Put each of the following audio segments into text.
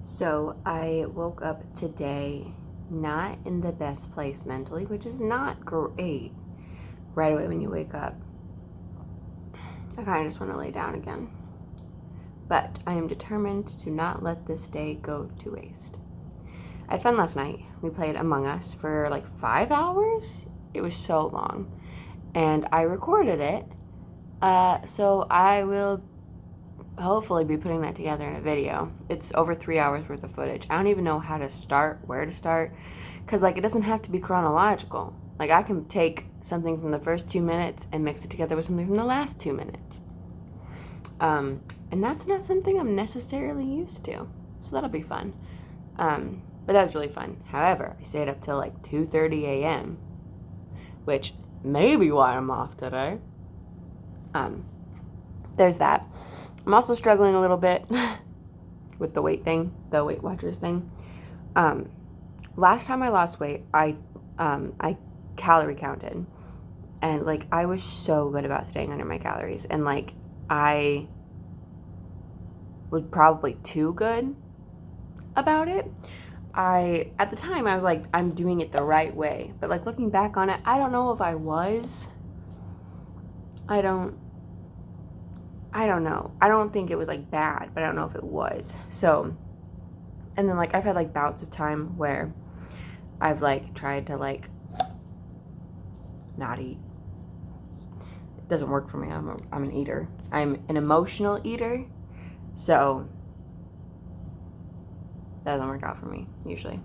So I woke up today not in the best place mentally, which is not great right away when you wake up. I kind of just want to lay down again. But I am determined to not let this day go to waste. I had fun last night. We played Among Us for like 5 hours. It was so long. And I recorded it. So I will hopefully be putting that together in a video. It's over 3 hours worth of footage. I don't even know how to start, where to start, because like it doesn't have to be chronological. Like I can take something from the first 2 minutes and mix it together with something from the last 2 minutes. And that's not something I'm necessarily used to, so that'll be fun. But that was really fun. However, I stayed up till like 2:30 a.m., which may be why I'm off today. There's that. I'm also struggling a little bit with the weight thing, the Weight Watchers thing. Last time I lost weight, I calorie counted, and like I was so good about staying under my calories, and like I was probably too good about it. At the time I was like, I'm doing it the right way, but like looking back on it, I don't know if I was. I don't know. I don't think it was like bad, but I don't know if it was. So, and then like I've had like bouts of time where I've like tried to like not eat. It doesn't work for me. I'm an eater. I'm an emotional eater. So that doesn't work out for me usually.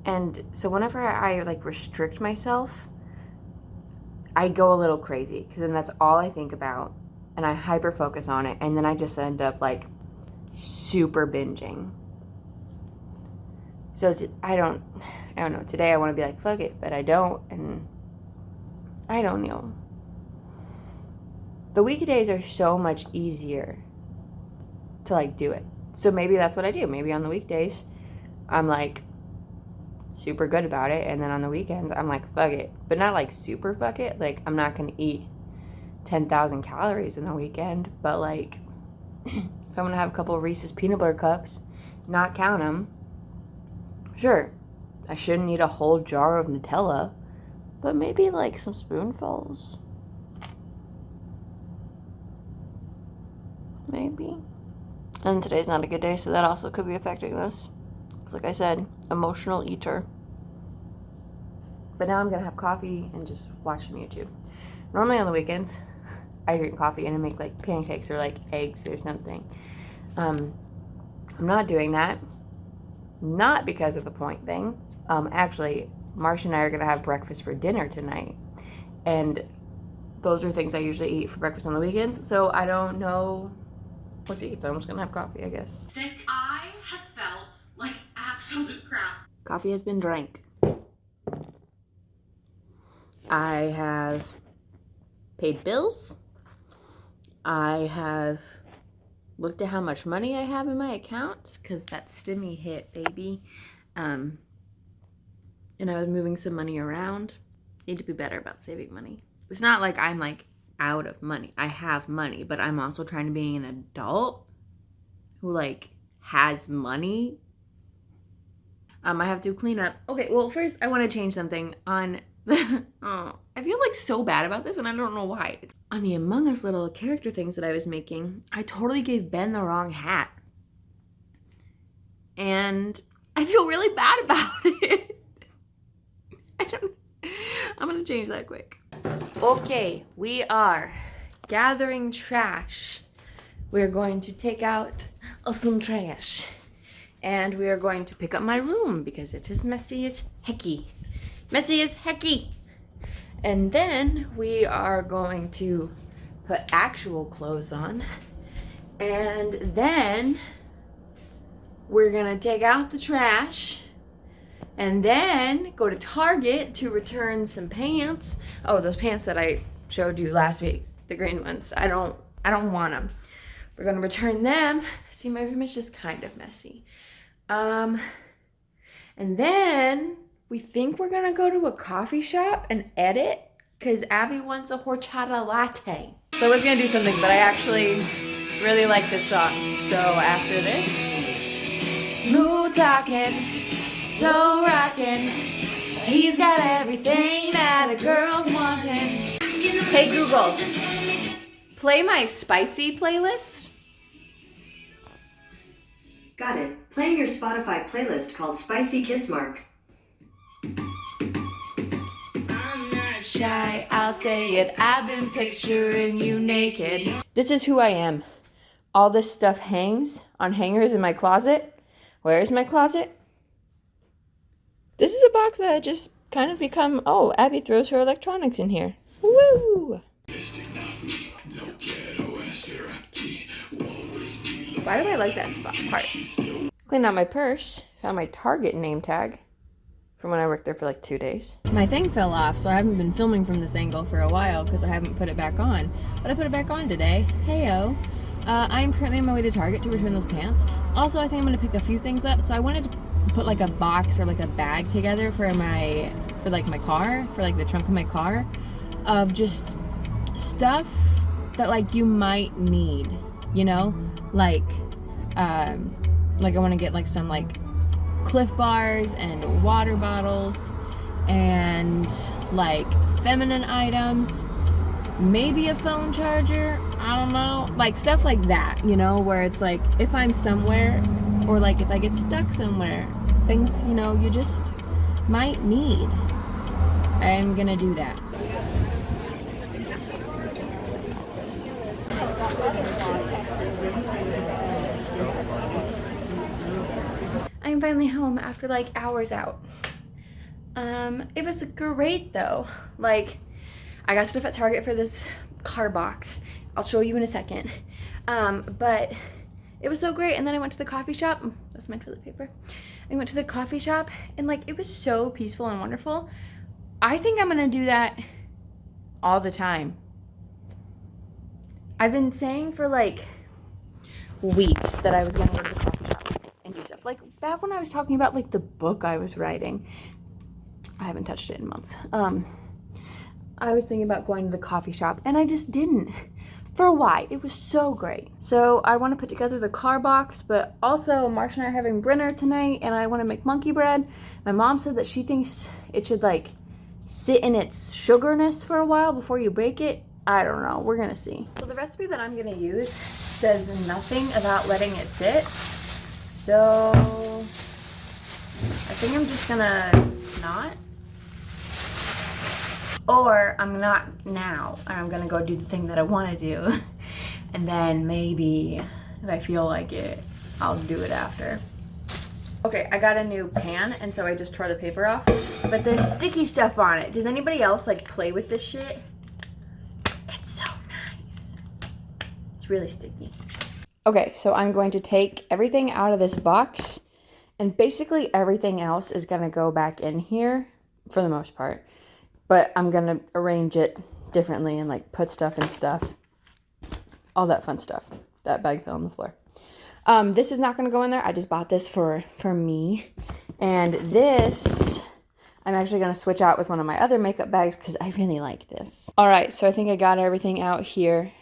And so whenever I like restrict myself, I go a little crazy, because then that's all I think about, and I hyper focus on it, and then I just end up like super binging. So I don't know. Today I want to be like, fuck it, but I don't, and I don't know. The weekdays are so much easier to like do it. So maybe that's what I do. Maybe on the weekdays I'm like super good about it, and then on the weekends I'm like, fuck it, but not like super fuck it. Like I'm not gonna eat 10,000 calories in the weekend, but like if I'm gonna have a couple of Reese's peanut butter cups, not count them, sure, I shouldn't eat a whole jar of Nutella, but maybe like some spoonfuls, maybe. And today's not a good day, so that also could be affecting this. Like I said, emotional eater. But now I'm gonna have coffee and just watch some YouTube. Normally on the weekends, I drink coffee and I make like pancakes or like eggs or something. I'm not doing that. Not because of the point thing. Actually, Marcia and I are gonna have breakfast for dinner tonight, and those are things I usually eat for breakfast on the weekends. So I don't know what to eat. So I'm just gonna have coffee, I guess. I have felt like absolute crap. Coffee has been drank. I have paid bills. I have looked at how much money I have in my account, because that stimmy hit, baby. And I was moving some money around. Need to be better about saving money. It's not like I'm like out of money. I have money, but I'm also trying to be an adult who like has money. I have to clean up. Okay, well, first I want to change something on the, oh, I feel like so bad about this, and I don't know why. It's on the Among Us little character things that I was making, I totally gave Ben the wrong hat. And I feel really bad about it. I'm gonna change that quick. Okay, we are gathering trash. We're going to take out some trash. And we are going to pick up my room because it is messy as hecky. Messy as hecky. And then we are going to put actual clothes on. And then we're gonna take out the trash. And then go to Target to return some pants. Oh, those pants that I showed you last week, the green ones. I don't want them. We're gonna return them. See, my room is just kind of messy. And then we think we're gonna go to a coffee shop and edit, because Abbie wants a horchata latte. So I was gonna do something, but I actually really like this song. So after this, smooth talking, so rockin', he's got everything that a girl's wantin'. Hey Google, play my spicy playlist. Got it. Playing your Spotify playlist called Spicy Kiss Mark. I'm not shy, I'll say it. I've been picturing you naked. This is who I am. All this stuff hangs on hangers in my closet. Where is my closet? This is a box that had just kind of become, oh, Abby throws her electronics in here. Woo! Why do I like that spot part? Cleaned out my purse, found my Target name tag from when I worked there for like 2 days. My thing fell off, so I haven't been filming from this angle for a while because I haven't put it back on. But I put it back on today. Heyo. I am currently on my way to Target to return those pants. Also, I think I'm going to pick a few things up, so I wanted to put like a box or like a bag together for my car, for like the trunk of my car, of just stuff that like you might need, you know, like I want to get like some like Cliff Bars and water bottles and like feminine items, maybe a phone charger, I don't know, like stuff like that, you know, where it's like if I'm somewhere or like if I get stuck somewhere, things, you know, you just might need. I'm gonna do that. I'm finally home after like hours out. It was great though. Like, I got stuff at Target for this car box. I'll show you in a second. But it was so great. And then I went to the coffee shop. That's my toilet paper. I went to the coffee shop and like it was so peaceful and wonderful. I think I'm gonna do that all the time. I've been saying for like weeks that I was gonna go to the coffee shop and do stuff. Like back when I was talking about like the book I was writing. I haven't touched it in months. I was thinking about going to the coffee shop and I just didn't. For why? It was so great. So I want to put together the car box, but also Marcia and I are having dinner tonight and I want to make monkey bread. My mom said that she thinks it should like sit in its sugarness for a while before you bake it. I don't know. We're gonna see. So the recipe that I'm gonna use says nothing about letting it sit. So I think I'm just gonna not. Or I'm not now, and I'm gonna go do the thing that I wanna do. And then maybe, if I feel like it, I'll do it after. Okay, I got a new pan, and so I just tore the paper off. But there's sticky stuff on it. Does anybody else like play with this shit? It's so nice. It's really sticky. Okay, so I'm going to take everything out of this box, and basically everything else is gonna go back in here, for the most part. But I'm going to arrange it differently and like put stuff in stuff. All that fun stuff. That bag fell on the floor. This is not going to go in there. I just bought this for me. And this, I'm actually going to switch out with one of my other makeup bags because I really like this. All right, so I think I got everything out here.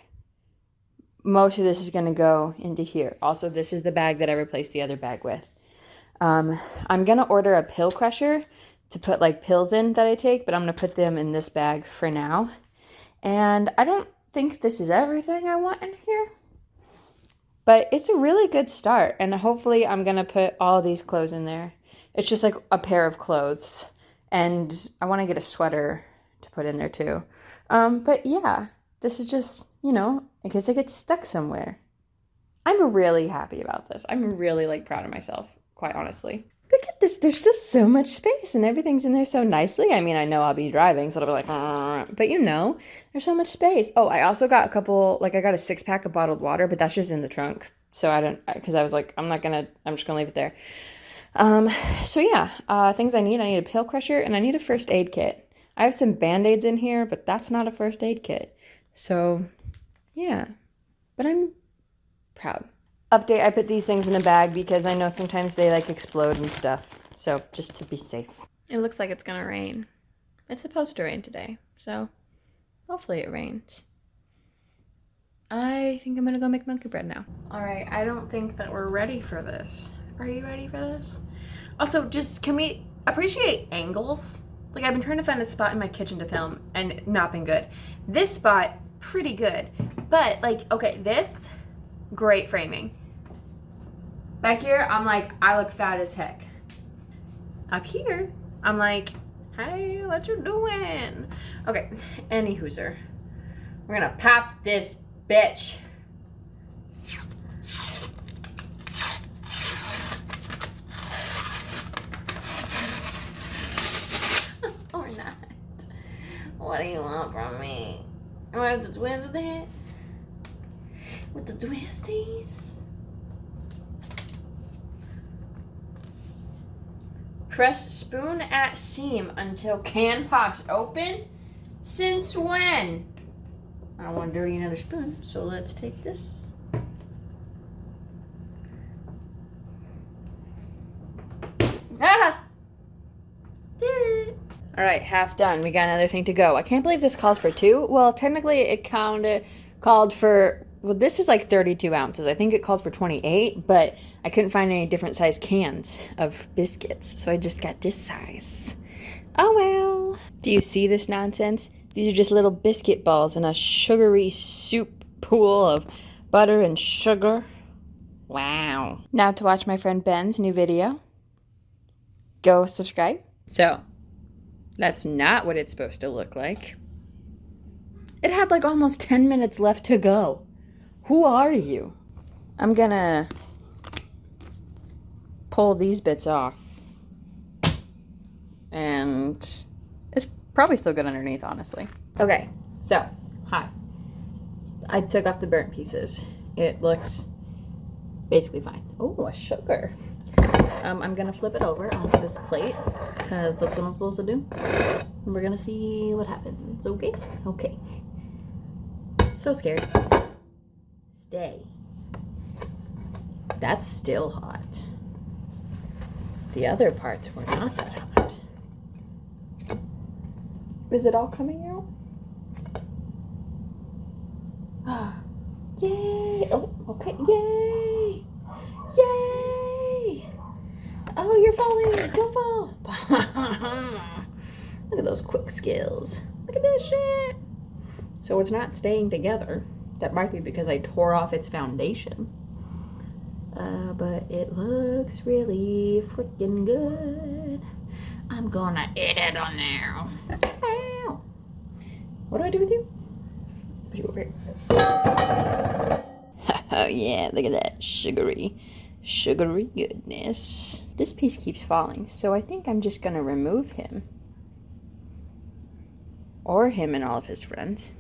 Most of this is going to go into here. Also, this is the bag that I replaced the other bag with. I'm going to order a pill crusher to put like pills in that I take, but I'm gonna put them in this bag for now. And I don't think this is everything I want in here, but it's a really good start. And hopefully I'm gonna put all these clothes in there. It's just like a pair of clothes. And I wanna get a sweater to put in there too. But yeah, this is just, you know, in case I get stuck somewhere. I'm really happy about this. I'm really like proud of myself, quite honestly. Look at this. There's just so much space and everything's in there so nicely. I mean, I know I'll be driving, so it'll be like, but you know, there's so much space. Oh, I also got a couple, like I got a 6-pack of bottled water, but that's just in the trunk. So I don't, because I was like, I'm just going to leave it there. So yeah, things I need a pill crusher and I need a first aid kit. I have some Band-Aids in here, but that's not a first aid kit. So yeah, but I'm proud. Update, I put these things in a bag because I know sometimes they like explode and stuff. So just to be safe. It looks like it's gonna rain. It's supposed to rain today, so hopefully it rains. I think I'm gonna go make monkey bread now. All right, I don't think that we're ready for this. Are you ready for this? Also, just can we appreciate angles? Like, I've been trying to find a spot in my kitchen to film and not been good. This spot, pretty good. But like, okay, this, great framing. Back here, I'm like, I look fat as heck. Up here, I'm like, hey, what you doing? Okay, any hooser. We're gonna pop this bitch. Or not. What do you want from me? Do I have to twist it? With the twisties? Press spoon at seam until can pops open? Since when? I don't want to dirty another spoon, so let's take this. Ah! Did it. All right, half done. We got another thing to go. I can't believe this calls for 2. Well, technically it called for, well, this is like 32 ounces. I think it called for 28, but I couldn't find any different size cans of biscuits, so I just got this size. Oh well. Do you see this nonsense? These are just little biscuit balls in a sugary soup pool of butter and sugar. Wow. Now to watch my friend Ben's new video. Go subscribe. So, that's not what it's supposed to look like. It had like almost 10 minutes left to go. Who are you? I'm gonna pull these bits off. And it's probably still good underneath, honestly. Okay, so, hi. I took off the burnt pieces. It looks basically fine. Oh, a sugar. I'm gonna flip it over onto this plate because that's what I'm supposed to do. And we're gonna see what happens, okay? Okay. So scared. Stay. That's still hot. The other parts were not that hot. Is it all coming out? Ah, yay! Oh, okay, yay! Yay! Oh, you're falling! Don't fall! Look at those quick skills. Look at this shit! So it's not staying together. That might be because I tore off its foundation. But it looks really freaking good. I'm gonna eat it on there. Ow. What do I do with you? Put you over here. Oh yeah, look at that sugary goodness. This piece keeps falling, so I think I'm just gonna remove him. Or him and all of his friends.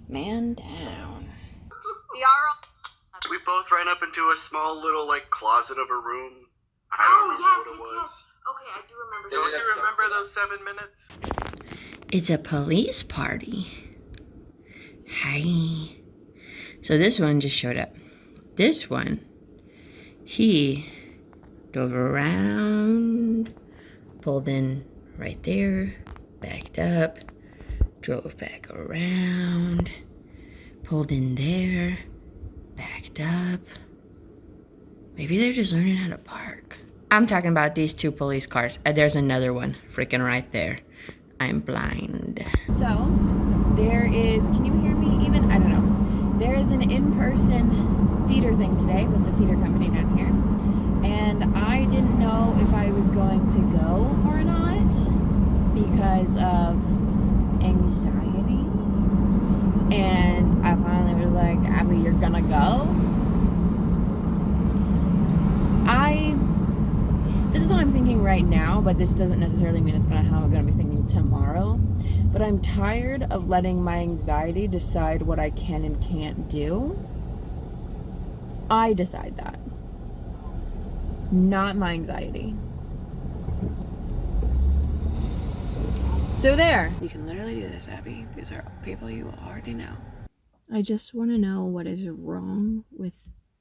Man down. We both ran up into a small little like closet of a room. I don't remember what it was. Okay, I do remember. Don't you remember those 7 minutes? It's a police party. Hi. So this one just showed up. This one, he drove around, pulled in right there, backed up, drove back around, pulled in there, backed up. Maybe they're just learning how to park. I'm talking about these 2 police cars. There's another one freaking right there. I'm blind. So, there is, can you hear me even? I don't know. There is an in-person theater thing today with the theater company down here. And I didn't know if I was going to go or not because of anxiety. And I finally was like, Abbie, you're gonna go? This is how I'm thinking right now, but this doesn't necessarily mean it's how I'm gonna be thinking tomorrow. But I'm tired of letting my anxiety decide what I can and can't do. I decide that. Not my anxiety. So there. You can literally do this, Abbie. These are people you already know. I just want to know what is wrong with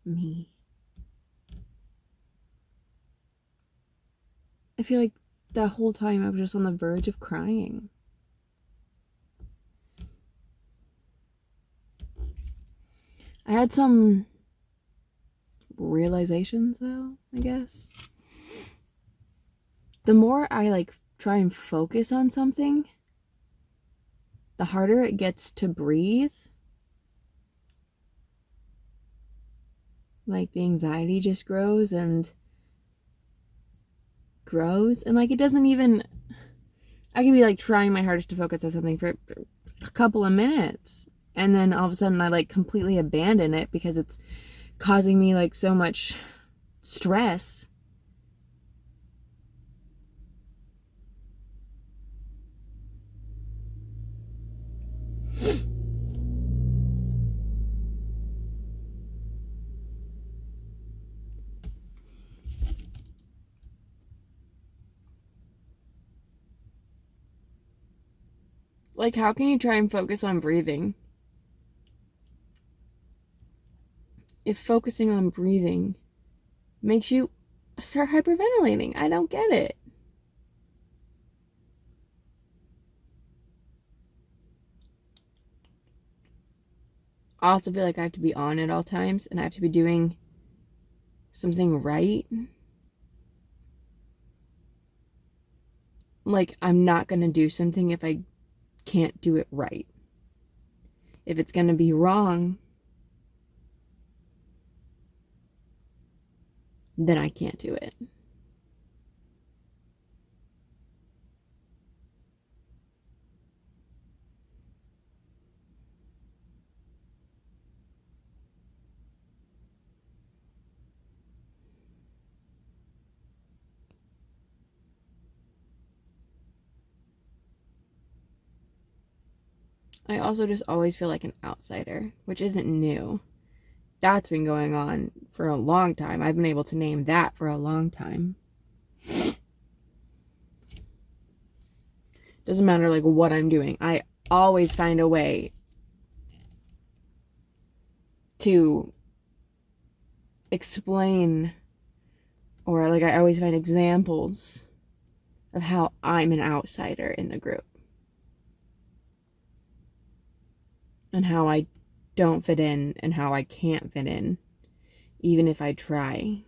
me. I feel like the whole time I was just on the verge of crying. I had some realizations, though, I guess. The more I, like, try and focus on something, the harder it gets to breathe. Like, the anxiety just grows and grows. And, like, it doesn't even... I can be, like, trying my hardest to focus on something for a couple of minutes. And then all of a sudden I, like, completely abandon it because it's causing me, like, so much stress. Like, how can you try and focus on breathing if focusing on breathing makes you start hyperventilating? I don't get it. I also feel like I have to be on at all times and I have to be doing something right. Like, I'm not going to do something if I can't do it right. If it's going to be wrong, then I can't do it. I also just always feel like an outsider, which isn't new. That's been going on for a long time. I've been able to name that for a long time. Doesn't matter, like, what I'm doing. I always find a way to explain, or, like, I always find examples of how I'm an outsider in the group. And how I don't fit in and how I can't fit in, even if I try.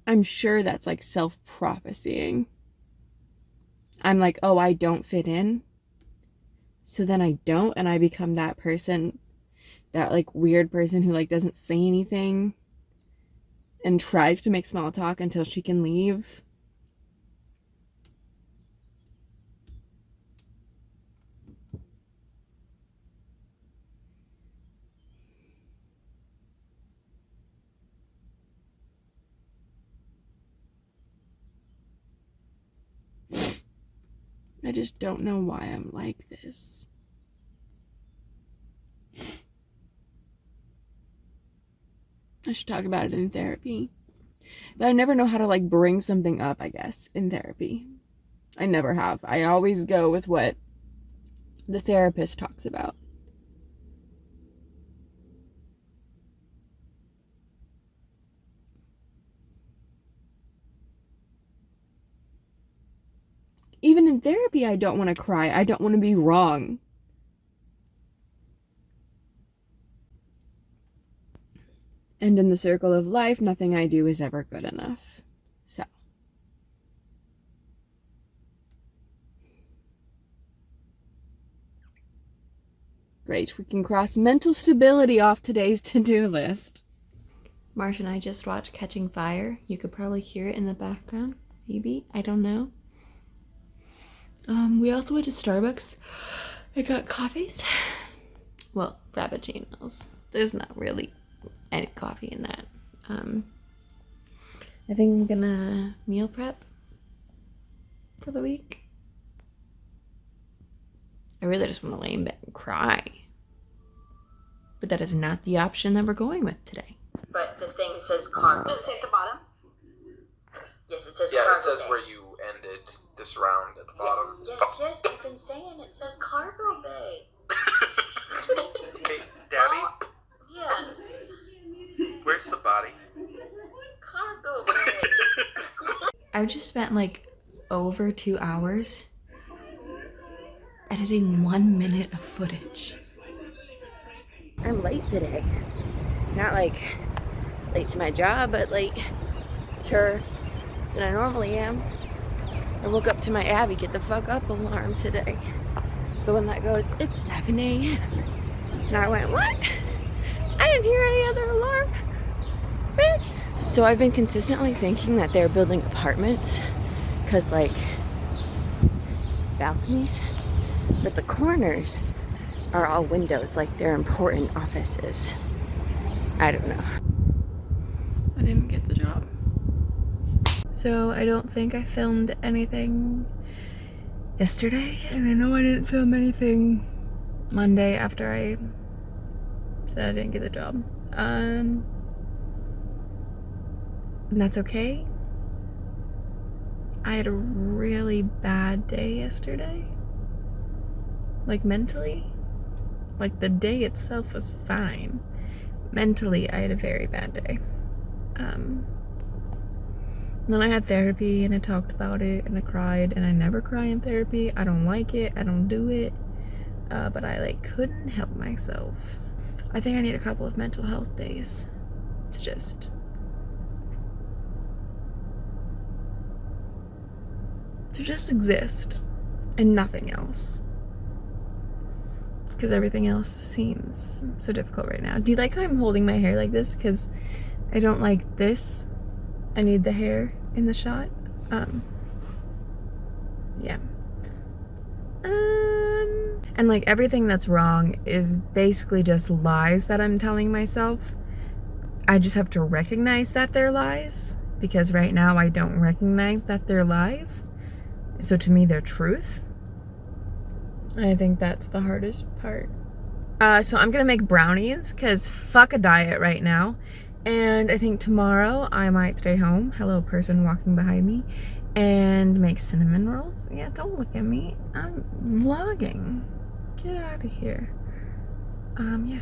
I'm sure that's like self-prophesying. I'm like, oh, I don't fit in. So then I don't, and I become that person, that like weird person who like doesn't say anything and tries to make small talk until she can leave. I just don't know why I'm like this. I should talk about it in therapy. But I never know how to like bring something up, I guess, in therapy. I never have. I always go with what the therapist talks about. Even in therapy, I don't want to cry. I don't want to be wrong. And in the circle of life, nothing I do is ever good enough. So. Great, we can cross mental stability off today's to-do list. Marsh and I just watched Catching Fire. You could probably hear it in the background. Maybe. I don't know. We also went to Starbucks. I got coffees. Well, frappuccinos. There's not really any coffee in that. I think I'm gonna meal prep for the week. I really just want to lay in bed and cry. But that is not the option that we're going with today. But the thing says cargo. Does it say at the bottom? Yes, it says Yeah, cargo. it says bay. where you ended this round at the bottom. Yes, I've been saying it says cargo bay. Hey, Daddy? Yes. Where's the body? Cargo. I've just spent like over 2 hours editing 1 minute of footage. I'm late today. Not like late to my job, but later than I normally am. I woke up to my Abbie get the fuck up alarm today. The one that goes, it's 7 a.m. And I went, what? I didn't hear any other alarm, bitch. So I've been consistently thinking that they're building apartments because like balconies, but the corners are all windows, like they're important offices. I don't know. I didn't get the job. So I don't think I filmed anything yesterday, and I know I didn't film anything Monday after I said I didn't get the job. And that's okay. I had a really bad day yesterday. Like mentally. Like the day itself was fine. Mentally, I had a very bad day. Then I had therapy and I talked about it and I cried, and I never cry in therapy. I don't like it. I don't do it. But I like couldn't help myself. I think I need a couple of mental health days to just exist and nothing else. Because everything else seems so difficult right now. Do you like how I'm holding my hair like this? Because I don't like this. I need the hair in the shot. Yeah. And like everything that's wrong is basically just lies that I'm telling myself. I just have to recognize that they're lies, because right now I don't recognize that they're lies. So to me, they're truth. I think that's the hardest part. So I'm gonna make brownies because fuck a diet right now. And I think tomorrow I might stay home. Hello, person walking behind me. And make cinnamon rolls. Yeah, don't look at me. I'm vlogging. Get out of here. Yeah.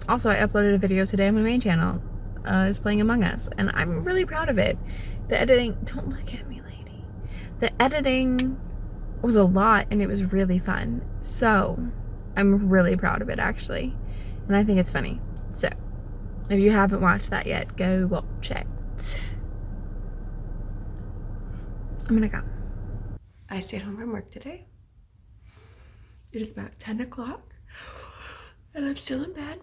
Also, I uploaded a video today on my main channel. Is playing Among Us, and I'm really proud of it. The editing, don't look at me, lady. The editing was a lot, and it was really fun. So, I'm really proud of it, actually. And I think it's funny. So, if you haven't watched that yet, go watch it. I'm gonna go. I stayed home from work today. It is about 10 o'clock, and I'm still in bed.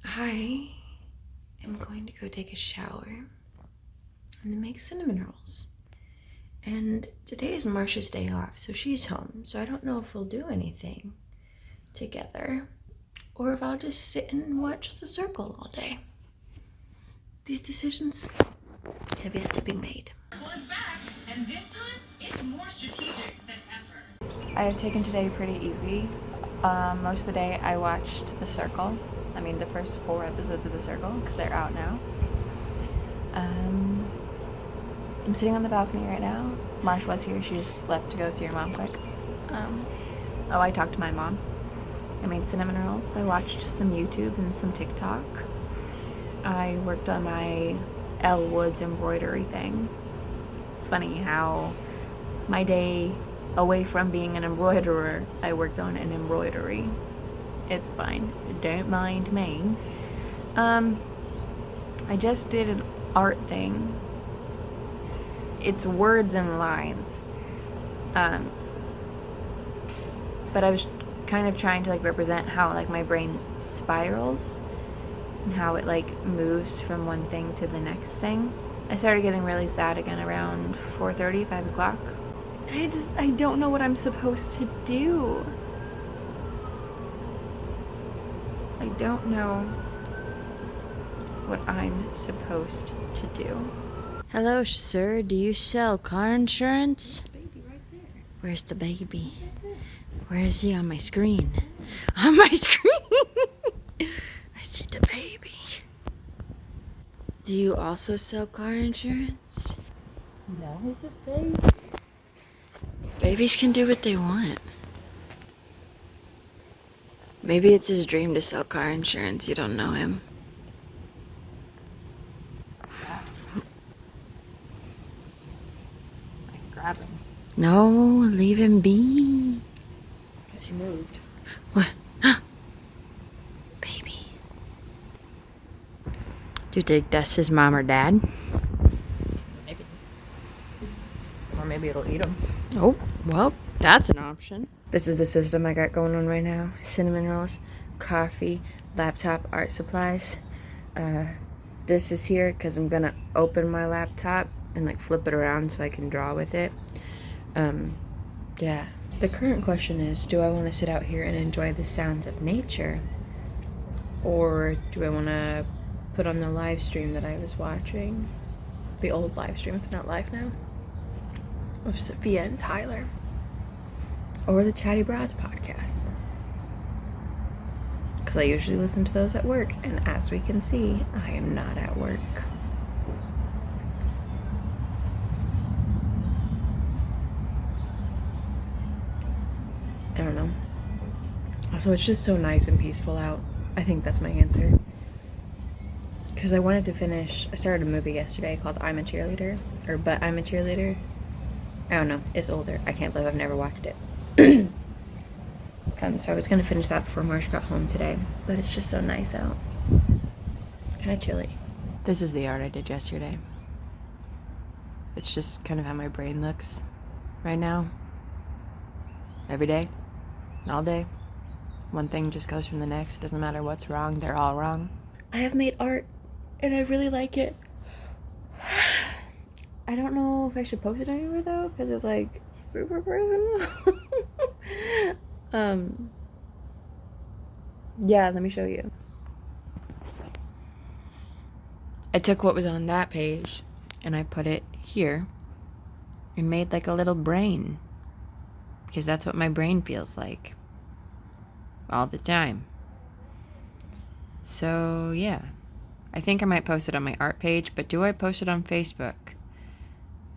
I am going to go take a shower and make cinnamon rolls. And today is Marsha's day off, so she's home. So I don't know if we'll do anything together or if I'll just sit and watch The Circle all day. These decisions have yet to be made. Back, and this time it's more strategic than ever. I have taken today pretty easy. Most of the day I watched The Circle. I mean the first 4 episodes of The Circle because they're out now. I'm sitting on the balcony right now. Marsh was here. She just left to go see her mom quick. I talked to my mom. I made cinnamon rolls. I watched some YouTube and some TikTok. I worked on my Elle Woods embroidery thing. It's funny how my day away from being an embroiderer, I worked on an embroidery. It's fine. Don't mind me. I just did an art thing. It's words and lines. But I was kind of trying to like represent how like my brain spirals and how it like moves from one thing to the next thing. I started getting really sad again around 4:30, 5 o'clock. I don't know what I'm supposed to do. I don't know what I'm supposed to do. Hello, sir. Do you sell car insurance? Baby right there. Where's the baby? Where is he on my screen? On my screen! I see the baby. Do you also sell car insurance? No, is it baby? Babies can do what they want. Maybe it's his dream to sell car insurance. You don't know him. I can grab him. No, leave him be. He moved. What? Baby. Do you think that's his mom or dad? Maybe. Or maybe it'll eat him. Oh, well, that's an option. This is the system I got going on right now. Cinnamon rolls, coffee, laptop, art supplies. This is here because I'm gonna open my laptop and like flip it around so I can draw with it. Yeah. The current question is, do I want to sit out here and enjoy the sounds of nature? Or do I want to put on the live stream that I was watching? The old live stream, it's not live now. Of Sophia and Tyler. Or the Chatty Broads podcast. Because I usually listen to those at work, and as we can see, I am not at work. I don't know. Also, it's just so nice and peaceful out. I think that's my answer. Because I wanted to finish, I started a movie yesterday called I'm a Cheerleader, or But I'm a Cheerleader. I don't know, it's older. I can't believe I've never watched it. So I was gonna finish that before Marsh got home today, but it's just so nice out. Kind of chilly. This is the art I did yesterday. It's just kind of how my brain looks right now. Every day, all day. One thing just goes from the next. It doesn't matter what's wrong, they're all wrong. I have made art, and I really like it. I don't know if I should post it anywhere though, because it's like super personal. Yeah, let me show you. I took what was on that page and I put it here and made like a little brain, because that's what my brain feels like all the time. So yeah, I think I might post it on my art page, but do I post it on Facebook?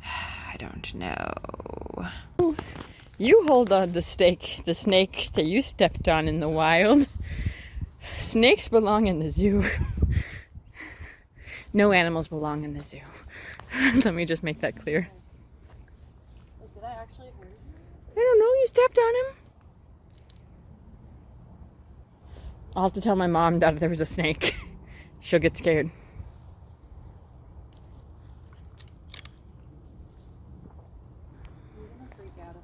I don't know. You hold on the snake that you stepped on in the wild. Snakes belong in the zoo. No animals belong in the zoo. Let me just make that clear. Did I actually hurt you? I don't know, you stepped on him. I'll have to tell my mom that there was a snake. She'll get scared. You're gonna freak out if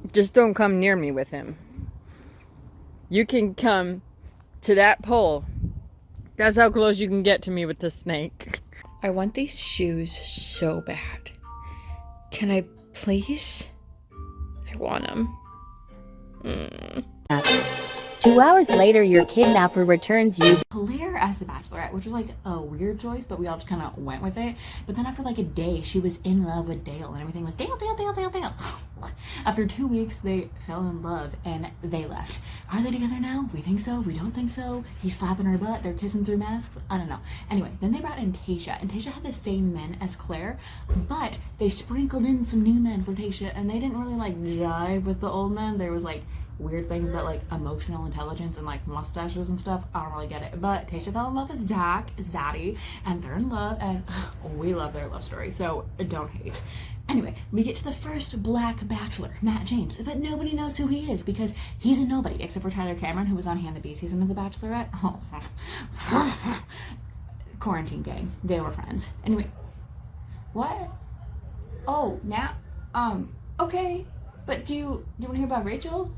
I Just don't come near me with him. You can come to that pole. That's how close you can get to me with the snake. I want these shoes so bad. Can I please? I want them. 2 hours later, your kidnapper returns you. Claire as the Bachelorette, which was like a weird choice, but we all just kind of went with it. But then after like a day, she was in love with Dale, and everything was Dale. After 2 weeks, they fell in love and they left. Are they together now? We think so. We don't think so. He's slapping her butt. They're kissing through masks. I don't know. Anyway, then they brought in Tayshia, and Tayshia had the same men as Claire, but they sprinkled in some new men for Tayshia, and they didn't really like jive with the old men. There was like weird things about like emotional intelligence and like mustaches and stuff. I don't really get it. But Tayshia fell in love with Zaddy, and they're in love, and we love their love story, so don't hate. Anyway, we get to the first black bachelor, Matt James, but nobody knows who he is because he's a nobody, except for Tyler Cameron, who was on Hannah B season of The Bachelorette. Quarantine gang. They were friends. Anyway, what? Oh, now, okay. But do you want to hear about Rachel?